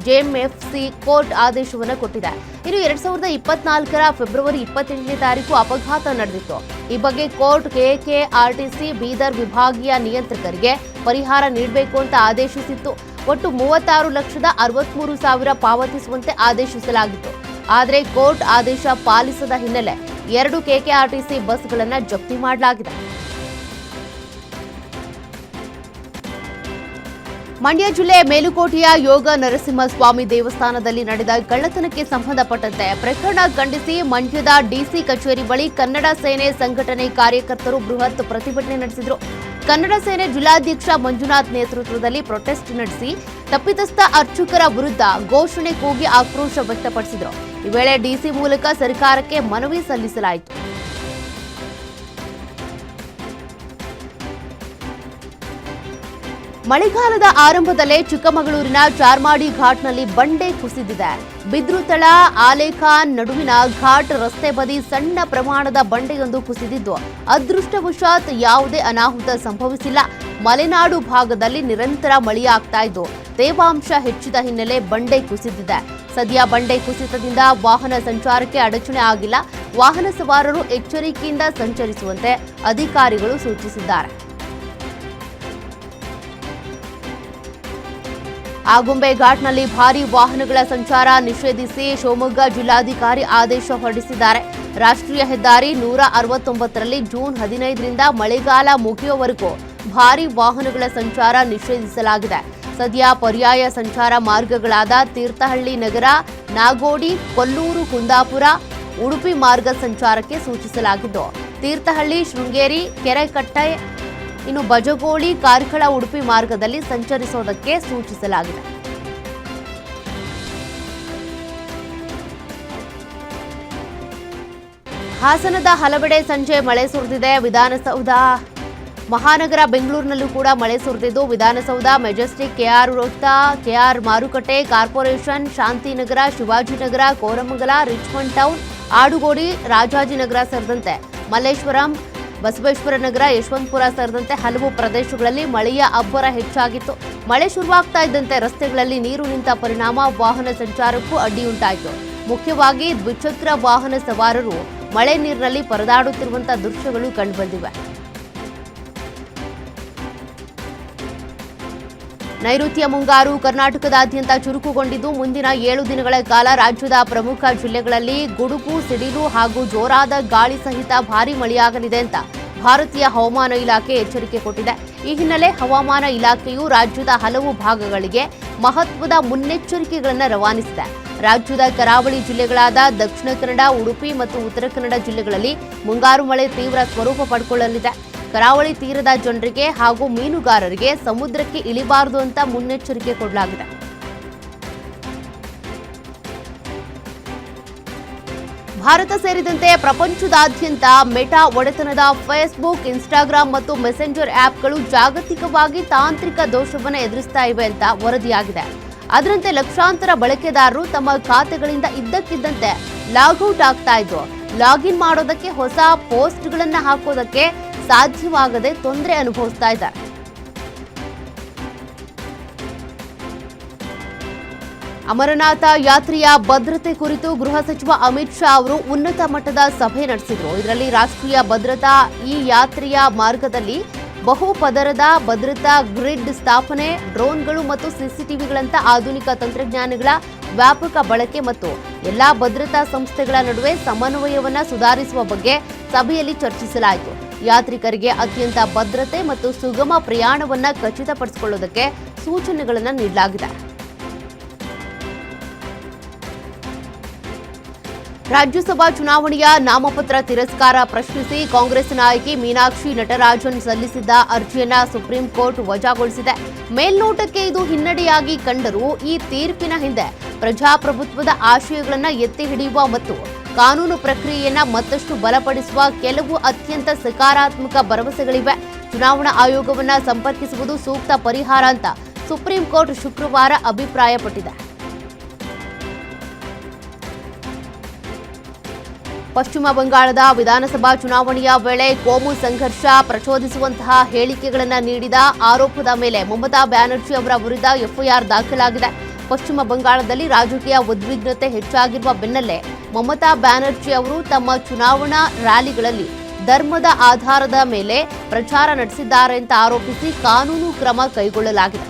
ಜೆಎಂಎಫ್ಸಿ ಕೋರ್ಟ್ ಆದೇಶವನ್ನು ಕೊಟ್ಟಿದೆ. ಇನ್ನು 2024ರ ಫೆಬ್ರವರಿ 28ನೇ ತಾರೀಕು ಅಪಘಾತ ನಡೆದಿತ್ತು. ಈ ಬಗ್ಗೆ ಕೋರ್ಟ್ ಕೆಕೆಆರ್ಟಿಸಿ ಬೀದರ್ ವಿಭಾಗೀಯ ನಿಯಂತ್ರಕರಿಗೆ ಪರಿಹಾರ ನೀಡಬೇಕು ಅಂತ ಆದೇಶಿಸಿತ್ತು. ಒಟ್ಟು 36,63,000 ಪಾವತಿಸುವಂತೆ ಆದೇಶಿಸಲಾಗಿತ್ತು. ಆದರೆ ಕೋರ್ಟ್ ಆದೇಶ ಪಾಲಿಸದ ಹಿನ್ನೆಲೆ 2 ಕೆಕೆಆರ್ಟಿಸಿ ಬಸ್ಗಳನ್ನು ಜಪ್ತಿ ಮಾಡಲಾಗಿದೆ. ಮಂಡ್ಯ ಜಿಲ್ಲೆ ಮೇಲುಕೋಟೆಯ ಯೋಗ ನರಸಿಂಹಸ್ವಾಮಿ ದೇವಸ್ಥಾನದಲ್ಲಿ ನಡೆದ ಕಳ್ಳತನಕ್ಕೆ ಸಂಬಂಧಪಟ್ಟಂತೆ ಪ್ರಕರಣ ಖಂಡಿಸಿ ಮಂಡ್ಯದ ಡಿಸಿ ಕಚೇರಿ ಬಳಿ ಕನ್ನಡ ಸೇನೆ ಸಂಘಟನೆ ಕಾರ್ಯಕರ್ತರು ಬೃಹತ್ ಪ್ರತಿಭಟನೆ ನಡೆಸಿದರು. ಕನ್ನಡ ಸೇನೆ ಜಿಲ್ಲಾಧ್ಯಕ್ಷ ಮಂಜುನಾಥ್ ನೇತೃತ್ವದಲ್ಲಿ ಪ್ರೊಟೆಸ್ಟ್ ನಡೆಸಿ ತಪ್ಪಿತಸ್ಥ ಅರ್ಚಕರ ವಿರುದ್ಧ ಘೋಷಣೆ ಕೂಗಿ ಆಕ್ರೋಶ ವ್ಯಕ್ತಪಡಿಸಿದರು. ಈ ವೇಳೆ ಡಿಸಿ ಮೂಲಕ ಸರ್ಕಾರಕ್ಕೆ ಮನವಿ ಸಲ್ಲಿಸಲಾಯಿತು. ಮಳೆಗಾಲದ ಆರಂಭದಲ್ಲೇ ಚಿಕ್ಕಮಗಳೂರಿನ ಚಾರ್ಮಾಡಿ ಘಾಟ್ನಲ್ಲಿ ಬಂಡೆ ಕುಸಿದಿದೆ. ಬಿದ್ರುತಳ ಆಲೇಖಾನ್ ನಡುವಿನ ಘಾಟ್ ರಸ್ತೆ ಬದಿ ಸಣ್ಣ ಪ್ರಮಾಣದ ಬಂಡೆಯೊಂದು ಕುಸಿದಿದ್ದು, ಅದೃಷ್ಟವಶಾತ್ ಯಾವುದೇ ಅನಾಹುತ ಸಂಭವಿಸಿಲ್ಲ. ಮಲೆನಾಡು ಭಾಗದಲ್ಲಿ ನಿರಂತರ ಮಳೆಯಾಗ್ತಾ ಇದ್ದು ತೇವಾಂಶ ಹೆಚ್ಚಿದ ಹಿನ್ನೆಲೆ ಬಂಡೆ ಕುಸಿದಿದೆ. ಸದ್ಯ ಬಂಡೆ ಕುಸಿತದಿಂದ ವಾಹನ ಸಂಚಾರಕ್ಕೆ ಅಡಚಣೆ ಆಗಿಲ್ಲ. ವಾಹನ ಸವಾರರು ಎಚ್ಚರಿಕೆಯಿಂದ ಸಂಚರಿಸುವಂತೆ ಅಧಿಕಾರಿಗಳು ಸೂಚಿಸಿದ್ದಾರೆ. ಆಗುಂಬೆ ಘಾಟ್ನಲ್ಲಿ ಭಾರೀ ವಾಹನಗಳ ಸಂಚಾರ ನಿಷೇಧಿಸಿ ಶಿವಮೊಗ್ಗ ಜಿಲ್ಲಾಧಿಕಾರಿ ಆದೇಶ ಹೊರಡಿಸಿದ್ದಾರೆ. ರಾಷ್ಟ್ರೀಯ ಹೆದ್ದಾರಿ 169ರಲ್ಲಿ ಜೂನ್ 15ರಿಂದ ಮಳೆಗಾಲ ಮುಗಿಯುವವರೆಗೂ ಭಾರೀ ವಾಹನಗಳ ಸಂಚಾರ ನಿಷೇಧಿಸಲಾಗಿದೆ. ಸದ್ಯ ಪರ್ಯಾಯ ಸಂಚಾರ ಮಾರ್ಗಗಳಾದ ತೀರ್ಥಹಳ್ಳಿ ನಗರ, ನಾಗೋಡಿ, ಕೊಲ್ಲೂರು, ಕುಂದಾಪುರ, ಉಡುಪಿ ಮಾರ್ಗ ಸಂಚಾರಕ್ಕೆ ಸೂಚಿಸಲಾಗಿದ್ದು, ತೀರ್ಥಹಳ್ಳಿ, ಶೃಂಗೇರಿ, ಕೆರೆಕಟ್ಟೆ, ಇನ್ನು ಬಜಗೋಳಿ, ಕಾರ್ಕಳ, ಉಡುಪಿ ಮಾರ್ಗದಲ್ಲಿ ಸಂಚರಿಸುವುದಕ್ಕೆ ಸೂಚಿಸಲಾಗಿದೆ. ಹಾಸನದ ಹಲವೆಡೆ ಸಂಜೆ ಮಳೆ ಸುರಿದಿದೆ. ವಿಧಾನಸೌಧ ಮಹಾನಗರ ಬೆಂಗಳೂರಿನಲ್ಲೂ ಕೂಡ ಮಳೆ ಸುರಿದಿದ್ದು ವಿಧಾನಸೌಧ, ಮೆಜೆಸ್ಟಿಕ್, ಕೆಆರ್ ವೃತ್ತ, ಕೆಆರ್ ಮಾರುಕಟ್ಟೆ, corporation, Shantinagar, Shivajinagar, Koramangala, Richmond town, Adugodi, Rajajinagar ಸೇರಿದಂತೆ ಮಲ್ಲೇಶ್ವರಂ, ಬಸವೇಶ್ವರ ನಗರ, ಯಶವಂತಪುರ ಸೇರಿದಂತೆ ಹಲವು ಪ್ರದೇಶಗಳಲ್ಲಿ ಮಳೆಯ ಅಬ್ಬರ ಹೆಚ್ಚಾಗಿತ್ತು. ಮಳೆ ಶುರುವಾಗ್ತಾ ಇದ್ದಂತೆ ರಸ್ತೆಗಳಲ್ಲಿ ನೀರು ನಿಂತ ಪರಿಣಾಮ ವಾಹನ ಸಂಚಾರಕ್ಕೂ ಅಡ್ಡಿಯುಂಟಾಯಿತು. ಮುಖ್ಯವಾಗಿ ದ್ವಿಚಕ್ರ ವಾಹನ ಸವಾರರು ಮಳೆ ನೀರಿನಲ್ಲಿ ಪರದಾಡುತ್ತಿರುವಂತಹ ದೃಶ್ಯಗಳು ಕಂಡುಬಂದಿವೆ. ನೈಋತ್ಯ ಮುಂಗಾರು ಕರ್ನಾಟಕದಾದ್ಯಂತ ಚುರುಕುಗೊಂಡಿದ್ದು ಮುಂದಿನ 7 ದಿನಗಳ ಕಾಲ ರಾಜ್ಯದ ಪ್ರಮುಖ ಜಿಲ್ಲೆಗಳಲ್ಲಿ ಗುಡುಗು, ಸಿಡಿಲು ಹಾಗೂ ಜೋರಾದ ಗಾಳಿ ಸಹಿತ ಭಾರೀ ಮಳೆಯಾಗಲಿದೆ ಅಂತ ಭಾರತೀಯ ಹವಾಮಾನ ಇಲಾಖೆ ಎಚ್ಚರಿಕೆ ಕೊಟ್ಟಿದೆ. ಈ ಹಿನ್ನೆಲೆ ಹವಾಮಾನ ಇಲಾಖೆಯು ರಾಜ್ಯದ ಹಲವು ಭಾಗಗಳಿಗೆ ಮಹತ್ವದ ಮುನ್ನೆಚ್ಚರಿಕೆಗಳನ್ನು ರವಾನಿಸಿದೆ. ರಾಜ್ಯದ ಕರಾವಳಿ ಜಿಲ್ಲೆಗಳಾದ ದಕ್ಷಿಣ ಕನ್ನಡ, ಉಡುಪಿ ಮತ್ತು ಉತ್ತರ ಕನ್ನಡ ಜಿಲ್ಲೆಗಳಲ್ಲಿ ಮುಂಗಾರು ಮಳೆ ತೀವ್ರ ಸ್ವರೂಪ ಪಡ್ಕೊಳ್ಳಲಿದೆ. ಕರಾವಳಿ ತೀರದ ಜನರಿಗೆ ಹಾಗೂ ಮೀನುಗಾರರಿಗೆ ಸಮುದ್ರಕ್ಕೆ ಇಳಿಬಾರದು ಅಂತ ಮುನ್ನೆಚ್ಚರಿಕೆ ಕೊಡಲಾಗಿದೆ. ಭಾರತ ಸೇರಿದಂತೆ ಪ್ರಪಂಚದಾದ್ಯಂತ ಮೆಟಾ ಒಡೆತನದ ಫೇಸ್ಬುಕ್, ಇನ್ಸ್ಟಾಗ್ರಾಂ ಮತ್ತು ಮೆಸೆಂಜರ್ ಆಪ್ಗಳು ಜಾಗತಿಕವಾಗಿ ತಾಂತ್ರಿಕ ದೋಷವನ್ನು ಎದುರಿಸ್ತಾ ಇವೆ ಅಂತ ವರದಿಯಾಗಿದೆ. ಅದರಂತೆ ಲಕ್ಷಾಂತರ ಬಳಕೆದಾರರು ತಮ್ಮ ಖಾತೆಗಳಿಂದ ಇದ್ದಕ್ಕಿದ್ದಂತೆ ಲಾಗ್ಔಟ್ ಆಗ್ತಾ ಇದ್ರು. ಲಾಗಿನ್ ಮಾಡೋದಕ್ಕೆ, ಹೊಸ ಪೋಸ್ಟ್ಗಳನ್ನು ಹಾಕೋದಕ್ಕೆ ಸಾಧ್ಯವಾಗದೆ ತೊಂದರೆ ಅನುಭವಿಸ್ತಾ ಇದ್ದಾರೆ. ಅಮರನಾಥ ಯಾತ್ರೆಯ ಭದ್ರತೆ ಕುರಿತು ಗೃಹ ಸಚಿವ ಅಮಿತ್ ಶಾ ಅವರು ಉನ್ನತ ಮಟ್ಟದ ಸಭೆ ನಡೆಸಿದರು. ಇದರಲ್ಲಿ ರಾಷ್ಟ್ರೀಯ ಭದ್ರತಾ, ಈ ಯಾತ್ರೆಯ ಮಾರ್ಗದಲ್ಲಿ ಬಹುಪದರದ ಭದ್ರತಾ ಗ್ರಿಡ್ ಸ್ಥಾಪನೆ, ಡ್ರೋನ್ಗಳು ಮತ್ತು ಸಿಸಿಟಿವಿಗಳಂಥ ಆಧುನಿಕ ತಂತ್ರಜ್ಞಾನಗಳ ವ್ಯಾಪಕ ಬಳಕೆ ಮತ್ತು ಎಲ್ಲಾ ಭದ್ರತಾ ಸಂಸ್ಥೆಗಳ ನಡುವೆ ಸಮನ್ವಯವನ್ನು ಸುಧಾರಿಸುವ ಬಗ್ಗೆ ಸಭೆಯಲ್ಲಿ ಚರ್ಚಿಸಲಾಯಿತು. ಯಾತ್ರಿಕರಿಗೆ ಅತ್ಯಂತ ಭದ್ರತೆ ಮತ್ತು ಸುಗಮ ಪ್ರಯಾಣವನ್ನು ಖಚಿತಪಡಿಸಿಕೊಳ್ಳುವುದಕ್ಕೆ ಸೂಚನೆಗಳನ್ನು ನೀಡಲಾಗಿದೆ. ರಾಜ್ಯಸಭಾ ಚುನಾವಣೆಯ ನಾಮಪತ್ರ ತಿರಸ್ಕಾರ ಪ್ರಶ್ನಿಸಿ ಕಾಂಗ್ರೆಸ್ ನಾಯಕಿ ಮೀನಾಕ್ಷಿ ನಟರಾಜನ್ ಸಲ್ಲಿಸಿದ್ದ ಅರ್ಜಿಯನ್ನ ಸುಪ್ರೀಂ ಕೋರ್ಟ್ ವಜಾಗೊಳಿಸಿದೆ. ಮೇಲ್ನೋಟಕ್ಕೆ ಇದು ಹಿನ್ನಡೆಯಾಗಿ ಕಂಡರೂ ಈ ತೀರ್ಪಿನ ಹಿಂದೆ ಪ್ರಜಾಪ್ರಭುತ್ವದ ಆಶಯಗಳನ್ನು ಎತ್ತಿ ಹಿಡಿಯುವ ಮತ್ತು ಕಾನೂನು ಪ್ರಕ್ರಿಯೆಯನ್ನ ಮತ್ತಷ್ಟು ಬಲಪಡಿಸುವ ಕೆಲವು ಅತ್ಯಂತ ಸಕಾರಾತ್ಮಕ ಭರವಸೆಗಳಿವೆ. ಚುನಾವಣಾ ಆಯೋಗವನ್ನ ಸಂಪರ್ಕಿಸುವುದು ಸೂಕ್ತ ಪರಿಹಾರ ಅಂತ ಸುಪ್ರೀಂ ಕೋರ್ಟ್ ಶುಕ್ರವಾರ ಅಭಿಪ್ರಾಯಪಟ್ಟಿದೆ. ಪಶ್ಚಿಮ ಬಂಗಾಳದ ವಿಧಾನಸಭಾ ಚುನಾವಣೆಯ ವೇಳೆ ಕೋಮು ಸಂಘರ್ಷ ಪ್ರಚೋದಿಸುವಂತಹ ಹೇಳಿಕೆಗಳನ್ನು ನೀಡಿದ ಆರೋಪದ ಮೇಲೆ ಮಮತಾ ಬ್ಯಾನರ್ಜಿ ಅವರ ವಿರುದ್ಧ ಎಫ್ಐಆರ್ ದಾಖಲಾಗಿದೆ. ಪಶ್ಚಿಮ ಬಂಗಾಳದಲ್ಲಿ ರಾಜಕೀಯ ಉದ್ವಿಗ್ನತೆ ಹೆಚ್ಚಾಗಿರುವ ಬೆನ್ನಲ್ಲೇ ಮಮತಾ ಬ್ಯಾನರ್ಜಿ ಅವರು ತಮ್ಮ ಚುನಾವಣಾ ರ್ಯಾಲಿಗಳಲ್ಲಿ ಧರ್ಮದ ಆಧಾರದ ಮೇಲೆ ಪ್ರಚಾರ ನಡೆಸಿದ್ದಾರೆ ಅಂತ ಆರೋಪಿಸಿ ಕಾನೂನು ಕ್ರಮ ಕೈಗೊಳ್ಳಲಾಗಿದೆ.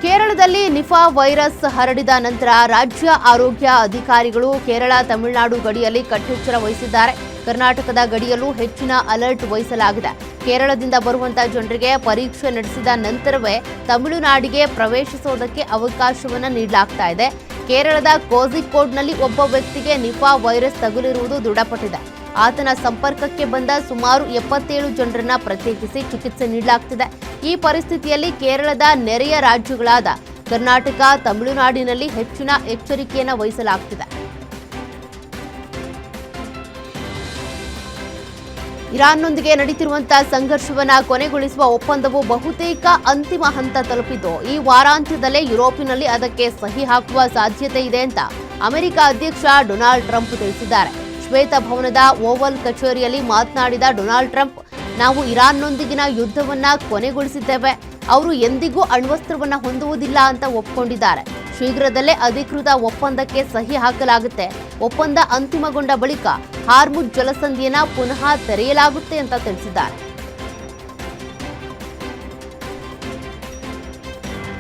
ಕೇರಳದಲ್ಲಿ ನಿಫಾ ವೈರಸ್ ಹರಡಿದ ನಂತರ ರಾಜ್ಯ ಆರೋಗ್ಯ ಅಧಿಕಾರಿಗಳು ಕೇರಳ ತಮಿಳುನಾಡು ಗಡಿಯಲ್ಲಿ ಕಟ್ಟೆಚ್ಚರ ವಹಿಸಿದ್ದಾರೆ. ಕರ್ನಾಟಕದ ಗಡಿಯಲ್ಲೂ ಹೆಚ್ಚಿನ ಅಲರ್ಟ್ ವಹಿಸಲಾಗಿದೆ. ಕೇರಳದಿಂದ ಬರುವಂತಹ ಜನರಿಗೆ ಪರೀಕ್ಷೆ ನಡೆಸಿದ ನಂತರವೇ ತಮಿಳುನಾಡಿಗೆ ಪ್ರವೇಶಿಸುವುದಕ್ಕೆ ಅವಕಾಶವನ್ನು ನೀಡಲಾಗ್ತಾ ಇದೆ. ಕೇರಳದ ಕೋಝಿಕೋಡ್ನಲ್ಲಿ ಒಬ್ಬ ವ್ಯಕ್ತಿಗೆ ನಿಫಾ ವೈರಸ್ ತಗುಲಿರುವುದು ದೃಢಪಟ್ಟಿದೆ. ಆತನ ಸಂಪರ್ಕಕ್ಕೆ ಬಂದ ಸುಮಾರು 77 ಜನರನ್ನ ಪ್ರತ್ಯೇಕಿಸಿ ಚಿಕಿತ್ಸೆ ನೀಡಲಾಗ್ತಿದೆ. ಈ ಪರಿಸ್ಥಿತಿಯಲ್ಲಿ ಕೇರಳದ ನೆರೆಯ ರಾಜ್ಯಗಳಾದ ಕರ್ನಾಟಕ, ತಮಿಳುನಾಡಿನಲ್ಲಿ ಹೆಚ್ಚಿನ ಎಚ್ಚರಿಕೆಯನ್ನು ವಹಿಸಲಾಗ್ತಿದೆ. ಇರಾನ್ನೊಂದಿಗೆ ನಡೆಯುತ್ತಿರುವಂತಹ ಸಂಘರ್ಷವನ್ನು ಕೊನೆಗೊಳಿಸುವ ಒಪ್ಪಂದವು ಬಹುತೇಕ ಅಂತಿಮ ಹಂತ ತಲುಪಿದ್ದು ಈ ವಾರಾಂತ್ಯದಲ್ಲೇ ಯುರೋಪಿನಲ್ಲಿ ಅದಕ್ಕೆ ಸಹಿ ಹಾಕುವ ಸಾಧ್ಯತೆ ಇದೆ ಅಂತ ಅಮೆರಿಕ ಅಧ್ಯಕ್ಷ ಡೊನಾಲ್ಡ್ ಟ್ರಂಪ್ ತಿಳಿಸಿದ್ದಾರೆ. ಶ್ವೇತಭವನದ ಓವಲ್ ಕಚೇರಿಯಲ್ಲಿ ಮಾತನಾಡಿದ ಡೊನಾಲ್ಡ್ ಟ್ರಂಪ್, ನಾವು ಇರಾನ್ನೊಂದಿಗಿನ ಯುದ್ಧವನ್ನ ಕೊನೆಗೊಳಿಸಿದ್ದೇವೆ. ಅವರು ಎಂದಿಗೂ ಅಣ್ವಸ್ತ್ರವನ್ನ ಹೊಂದುವುದಿಲ್ಲ ಅಂತ ಒಪ್ಪಿಕೊಂಡಿದ್ದಾರೆ. ಶೀಘ್ರದಲ್ಲೇ ಅಧಿಕೃತ ಒಪ್ಪಂದಕ್ಕೆ ಸಹಿ ಹಾಕಲಾಗುತ್ತೆ. ಒಪ್ಪಂದ ಅಂತಿಮಗೊಂಡ ಬಳಿಕ ಹಾರ್ಮುಜ್ ಜಲಸಂಧಿಯನ್ನ ಪುನಃ ತೆರೆಯಲಾಗುತ್ತೆ ಅಂತ ತಿಳಿಸಿದ್ದಾರೆ.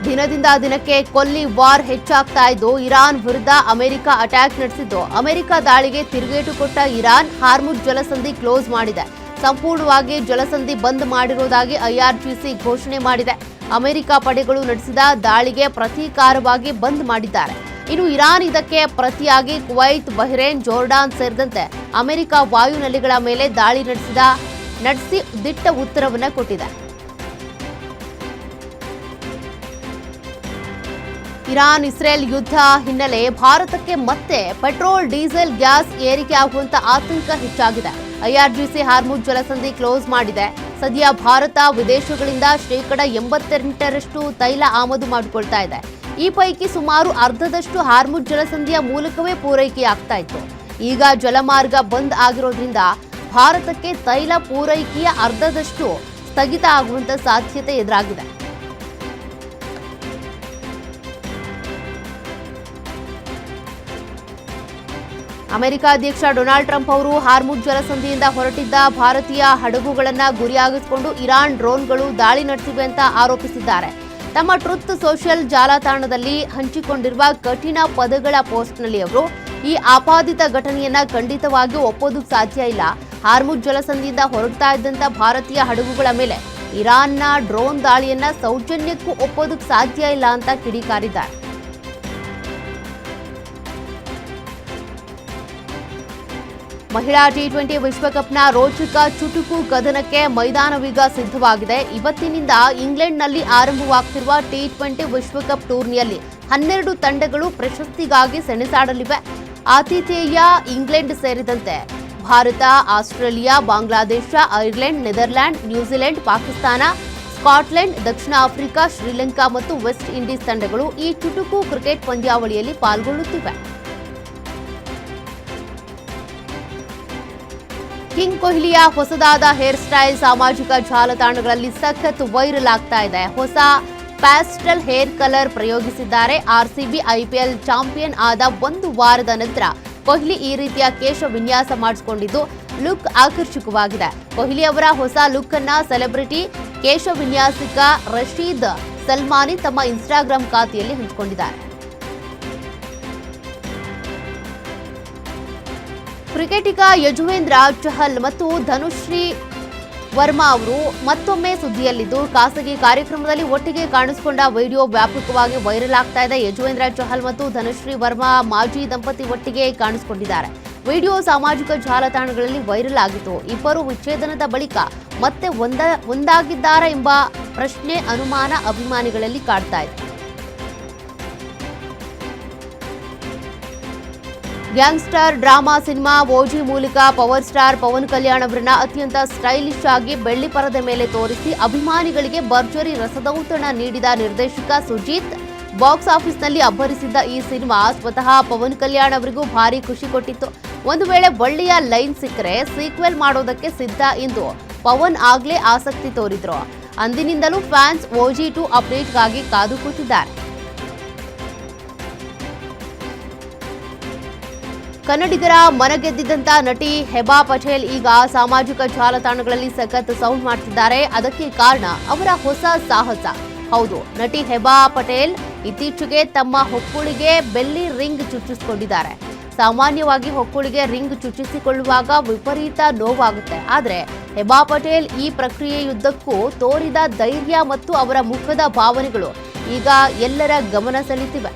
ದಿನದಿಂದ ದಿನಕ್ಕೆ ಕೊಲ್ಲಿ ವಾರ್ ಹೆಚ್ಚಾಗ್ತಾ ಇದ್ದು ಇರಾನ್ ವಿರುದ್ಧ ಅಮೆರಿಕ ಅಟ್ಯಾಕ್ ನಡೆಸಿದ್ದು ಅಮೆರಿಕ ದಾಳಿಗೆ ತಿರುಗೇಟು ಕೊಟ್ಟ ಇರಾನ್ ಹಾರ್ಮುಜ್ ಜಲಸಂಧಿ ಕ್ಲೋಸ್ ಮಾಡಿದೆ. ಸಂಪೂರ್ಣವಾಗಿ ಜಲಸಂಧಿ ಬಂದ್ ಮಾಡಿರುವುದಾಗಿ ಐಆರ್ಜಿಸಿ ಘೋಷಣೆ ಮಾಡಿದೆ. ಅಮೆರಿಕ ಪಡೆಗಳು ನಡೆಸಿದ ದಾಳಿಗೆ ಪ್ರತೀಕಾರವಾಗಿ ಬಂದ್ ಮಾಡಿದ್ದಾರೆ. ಇನ್ನು ಇರಾನ್ ಇದಕ್ಕೆ ಪ್ರತಿಯಾಗಿ ಕುವೈತ್, ಬಹ್ರೇನ್, ಜೋರ್ಡಾನ್ ಸೇರಿದಂತೆ ಅಮೆರಿಕ ವಾಯುನೆಲೆಗಳ ಮೇಲೆ ದಾಳಿ ನಡೆಸಿ ದಿಟ್ಟ ಉತ್ತರವನ್ನು ಕೊಟ್ಟಿದೆ. ಇರಾನ್ ಇಸ್ರೇಲ್ ಯುದ್ಧ ಹಿನ್ನೆಲೆ ಭಾರತಕ್ಕೆ ಮತ್ತೆ ಪೆಟ್ರೋಲ್ ಡೀಸೆಲ್ ಗ್ಯಾಸ್ ಏರಿಕೆ ಆಗುವಂತ ಆತಂಕ ಹೆಚ್ಚಾಗಿದೆ. ಐಆರ್ಜಿಸಿ ಹಾರ್ಮುಜ್ ಜಲಸಂಧಿ ಕ್ಲೋಸ್ ಮಾಡಿದೆ. ಸದ್ಯ ಭಾರತ ವಿದೇಶಗಳಿಂದ ಶೇಕಡ 88ರಷ್ಟು ತೈಲ ಆಮದು ಮಾಡಿಕೊಳ್ತಾ ಇದೆ. ಈ ಪೈಕಿ ಸುಮಾರು ಅರ್ಧದಷ್ಟು ಹಾರ್ಮುಜ್ ಜಲಸಂಧಿಯ ಮೂಲಕವೇ ಪೂರೈಕೆಯಾಗ್ತಾ ಇತ್ತು. ಈಗ ಜಲಮಾರ್ಗ ಬಂದ್ ಆಗಿರೋದ್ರಿಂದ ಭಾರತಕ್ಕೆ ತೈಲ ಪೂರೈಕೆಯ ಅರ್ಧದಷ್ಟು ಸ್ಥಗಿತ ಆಗುವಂತ ಸಾಧ್ಯತೆ ಎದುರಾಗಿದೆ. ಅಮೆರಿಕ ಅಧ್ಯಕ್ಷ ಡೊನಾಲ್ಡ್ ಟ್ರಂಪ್ ಅವರು ಹಾರ್ಮುಜ್ ಜಲಸಂಧಿಯಿಂದ ಹೊರಟಿದ್ದ ಭಾರತೀಯ ಹಡಗುಗಳನ್ನು ಗುರಿಯಾಗಿಸಿಕೊಂಡು ಇರಾನ್ ಡ್ರೋನ್ಗಳು ದಾಳಿ ನಡೆಸಿವೆ ಅಂತ ಆರೋಪಿಸಿದ್ದಾರೆ. ತಮ್ಮ ಟ್ರುತ್ ಸೋಷಿಯಲ್ ಜಾಲತಾಣದಲ್ಲಿ ಹಂಚಿಕೊಂಡಿರುವ ಕಠಿಣ ಪದಗಳ ಪೋಸ್ಟ್ನಲ್ಲಿ ಅವರು ಈ ಆಪಾದಿತ ಘಟನೆಯನ್ನ ಖಂಡಿತವಾಗಿಯೂ ಒಪ್ಪೋದಕ್ಕೆ ಸಾಧ್ಯ ಇಲ್ಲ. ಹಾರ್ಮುಜ್ ಜಲಸಂಧಿಯಿಂದ ಹೊರಡ್ತಾ ಇದ್ದಂಥ ಭಾರತೀಯ ಹಡಗುಗಳ ಮೇಲೆ ಇರಾನ್ನ ಡ್ರೋನ್ ದಾಳಿಯನ್ನ ಸೌಜನ್ಯಕ್ಕೂ ಒಪ್ಪೋದಕ್ಕೆ ಸಾಧ್ಯ ಇಲ್ಲ ಅಂತ ಕಿಡಿಕಾರಿದ್ದಾರೆ. ಮಹಿಳಾ ಟಿ20 ವಿಶ್ವಕಪ್ನ ರೋಚಕ ಚುಟುಕು ಕದನಕ್ಕೆ ಮೈದಾನವೀಗ ಸಿದ್ಧವಾಗಿದೆ. ಇವತ್ತಿನಿಂದ ಇಂಗ್ಲೆಂಡ್ನಲ್ಲಿ ಆರಂಭವಾಗ್ತಿರುವ ಟಿ20 ವಿಶ್ವಕಪ್ ಟೂರ್ನಿಯಲ್ಲಿ 12 ತಂಡಗಳು ಪ್ರಶಸ್ತಿಗಾಗಿ ಸೆಣಸಾಡಲಿವೆ. ಆತಿಥೇಯ ಇಂಗ್ಲೆಂಡ್ ಸೇರಿದಂತೆ Bharat, Australia, Bangladesh, Ireland, Netherland, New Zealand, Pakistan, Scotland, ದಕ್ಷಿಣ ಆಫ್ರಿಕಾ, ಶ್ರೀಲಂಕಾ ಮತ್ತು ವೆಸ್ಟ್ ಇಂಡೀಸ್ ತಂಡಗಳು ಈ ಚುಟುಕು ಕ್ರಿಕೆಟ್ ಪಂದ್ಯಾವಳಿಯಲ್ಲಿ ಪಾಲ್ಗೊಳ್ಳುತ್ತಿವೆ. ಕಿಂಗ್ ಕೊಹ್ಲಿಯ ಹೊಸದಾದ ಹೇರ್ ಸ್ಟೈಲ್ ಸಾಮಾಜಿಕ ಜಾಲತಾಣಗಳಲ್ಲಿ ಸಖತ್ ವೈರಲ್ ಆಗ್ತಾ ಇದೆ. ಹೊಸ ಪ್ಯಾಸ್ಟಲ್ ಹೇರ್ ಕಲರ್ ಪ್ರಯೋಗಿಸಿದ್ದಾರೆ. ಆರ್ಸಿಬಿ ಐಪಿಎಲ್ ಚಾಂಪಿಯನ್ ಆದ 1 ವಾರದ ನಂತರ ಕೊಹ್ಲಿ ಈ ರೀತಿಯ ಕೇಶ ವಿನ್ಯಾಸ ಮಾಡಿಸಿಕೊಂಡಿದ್ದು ಲುಕ್ ಆಕರ್ಷಕವಾಗಿದೆ. ಕೊಹ್ಲಿ ಅವರ ಹೊಸ ಲುಕ್ ಅನ್ನ ಸೆಲೆಬ್ರಿಟಿ ಕೇಶ ವಿನ್ಯಾಸಕ ರಶೀದ್ ಸಲ್ಮಾನಿ ತಮ್ಮ ಇನ್ಸ್ಟಾಗ್ರಾಂ ಖಾತೆಯಲ್ಲಿ ಹಂಚಿಕೊಂಡಿದ್ದಾರೆ. ಕ್ರಿಕೆಟಿಗ ಯಜುವೇಂದ್ರ ಚಹಲ್ ಮತ್ತು ಧನುಶ್ರೀ ವರ್ಮಾ ಅವರು ಮತ್ತೊಮ್ಮೆ ಸುದ್ದಿಯಲ್ಲಿದ್ದು ಖಾಸಗಿ ಕಾರ್ಯಕ್ರಮದಲ್ಲಿ ಒಟ್ಟಿಗೆ ಕಾಣಿಸಿಕೊಂಡ ವಿಡಿಯೋ ವ್ಯಾಪಕವಾಗಿ ವೈರಲ್ ಆಗ್ತಾ ಇದೆ. ಯಜುವೇಂದ್ರ ಚಹಲ್ ಮತ್ತು ಧನುಶ್ರೀ ವರ್ಮಾ ಮಾಜಿ ದಂಪತಿ ಒಟ್ಟಿಗೆ ಕಾಣಿಸಿಕೊಂಡಿದ್ದಾರೆ. ವಿಡಿಯೋ ಸಾಮಾಜಿಕ ಜಾಲತಾಣಗಳಲ್ಲಿ ವೈರಲ್ ಆಗಿತ್ತು. ಇಬ್ಬರು ವಿಚ್ಛೇದನದ ಬಳಿಕ ಮತ್ತೆ ಒಂದಾಗಿದ್ದಾರಾ ಎಂಬ ಪ್ರಶ್ನೆ ಅನುಮಾನ ಅಭಿಮಾನಿಗಳಲ್ಲಿ ಕಾಡ್ತಾ ಇದೆ. ಗ್ಯಾಂಗ್ಸ್ಟರ್ ಡ್ರಾಮಾ ಸಿನಿಮಾ ಓಜಿ ಮೂಲಕ ಪವರ್ ಸ್ಟಾರ್ ಪವನ್ ಕಲ್ಯಾಣ್ ಅವರನ್ನ ಅತ್ಯಂತ ಸ್ಟೈಲಿಶ್ ಆಗಿ ಬೆಳ್ಳಿ ಪರದೆ ಮೇಲೆ ತೋರಿಸಿ ಅಭಿಮಾನಿಗಳಿಗೆ ಭರ್ಜರಿ ರಸದೌತಣ ನೀಡಿದ ನಿರ್ದೇಶಕ ಸುಜಿತ್ ಬಾಕ್ಸ್ ಆಫೀಸ್ನಲ್ಲಿ ಅಬ್ಬರಿಸಿದ್ದ ಈ ಸಿನಿಮಾ ಸ್ವತಃ ಪವನ್ ಕಲ್ಯಾಣ್ ಅವರಿಗೂ ಭಾರಿ ಖುಷಿ ಕೊಟ್ಟಿತ್ತು. ಒಂದು ವೇಳೆ ಒಳ್ಳೆಯ ಲೈನ್ ಸಿಕ್ಕರೆ ಸೀಕ್ವೆಲ್ ಮಾಡೋದಕ್ಕೆ ಸಿದ್ಧ ಎಂದು ಪವನ್ ಆಗ್ಲೇ ಆಸಕ್ತಿ ತೋರಿದ್ರು. ಅಂದಿನಿಂದಲೂ ಫ್ಯಾನ್ಸ್ ಓಜಿ 2 ಅಪ್ಡೇಟ್ಗಾಗಿ ಕಾದು ಕೂತಿದ್ದಾರೆ. ಕನ್ನಡಿಗರ ಮನಗೆದ್ದಿದ್ದಂತ ನಟಿ ಹೆಬಾ ಪಟೇಲ್ ಈಗ ಸಾಮಾಜಿಕ ಜಾಲತಾಣಗಳಲ್ಲಿ ಸಖತ್ ಸೌಂಡ್ ಮಾಡ್ತಿದ್ದಾರೆ. ಅದಕ್ಕೆ ಕಾರಣ ಅವರ ಹೊಸ ಸಾಹಸ. ಹೌದು, ನಟಿ ಹೆಬಾ ಪಟೇಲ್ ಇತ್ತೀಚೆಗೆ ತಮ್ಮ ಹೊಕ್ಕುಳಿಗೆ ಬೆಳ್ಳಿ ರಿಂಗ್ ಚುಚ್ಚಿಸಿಕೊಂಡಿದ್ದಾರೆ. ಸಾಮಾನ್ಯವಾಗಿ ಹೊಕ್ಕುಳಿಗೆ ರಿಂಗ್ ಚುಚ್ಚಿಸಿಕೊಳ್ಳುವಾಗ ವಿಪರೀತ ನೋವಾಗುತ್ತೆ. ಆದರೆ ಹೆಬಾ ಪಟೇಲ್ ಈ ಪ್ರಕ್ರಿಯೆಯುದ್ದಕ್ಕೂ ತೋರಿದ ಧೈರ್ಯ ಮತ್ತು ಅವರ ಮುಖದ ಭಾವನೆಗಳು ಈಗ ಎಲ್ಲರ ಗಮನ ಸೆಳೆಯುತ್ತಿವೆ.